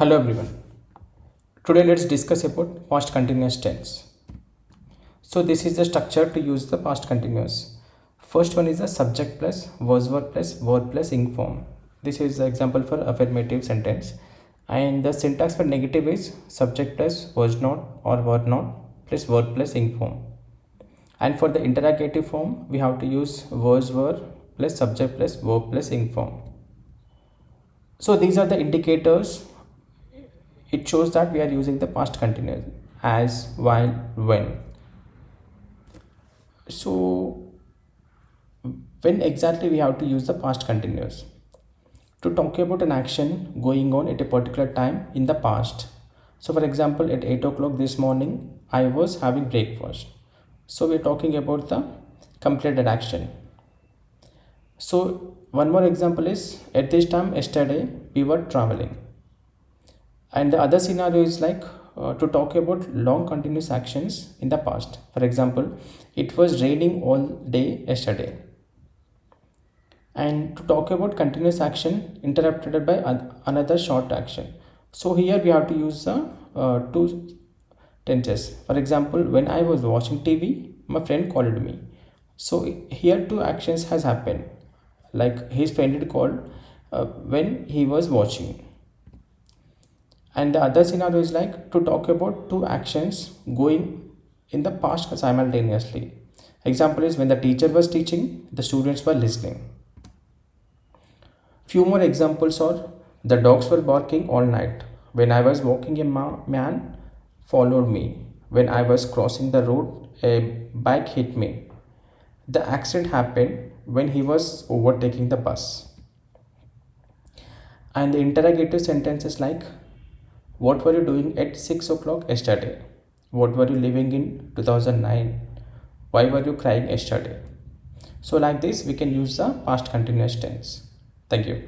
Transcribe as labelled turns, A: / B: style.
A: Hello everyone. Today let's discuss about past continuous tense. So this is the structure to use the past continuous. First one is the subject plus verb plus ing form. This is the example for affirmative sentence. And the syntax for negative is subject plus was not or were not plus verb plus ing form. And for the interrogative form, we have to use was were plus subject plus verb plus ing form. So these are the indicators. It shows that we are using the past continuous as, while, when. So when exactly we have to use the past continuous? To talk about an action going on at a particular time in the past. So for example, at 8 o'clock this morning, I was having breakfast. So we're talking about the completed action. So one more example is, at this time yesterday, we were traveling. And the other scenario is like to talk about long continuous actions in the past. For example, it was raining all day yesterday. And to talk about continuous action interrupted by another short action. So here we have to use the two tenses. For example, when I was watching TV, my friend called me. So here two actions has happened. Like his friend had called when he was watching. And the other scenario is like to talk about two actions going in the past simultaneously. Example is when the teacher was teaching, the students were listening. Few more examples are, the dogs were barking all night. When I was walking, a man followed me. When I was crossing the road, a bike hit me. The accident happened when he was overtaking the bus. And the interrogative sentence is like, what were you doing at 6 o'clock yesterday? What were you living in 2009? Why were you crying yesterday? So like this, we can use the past continuous tense. Thank you.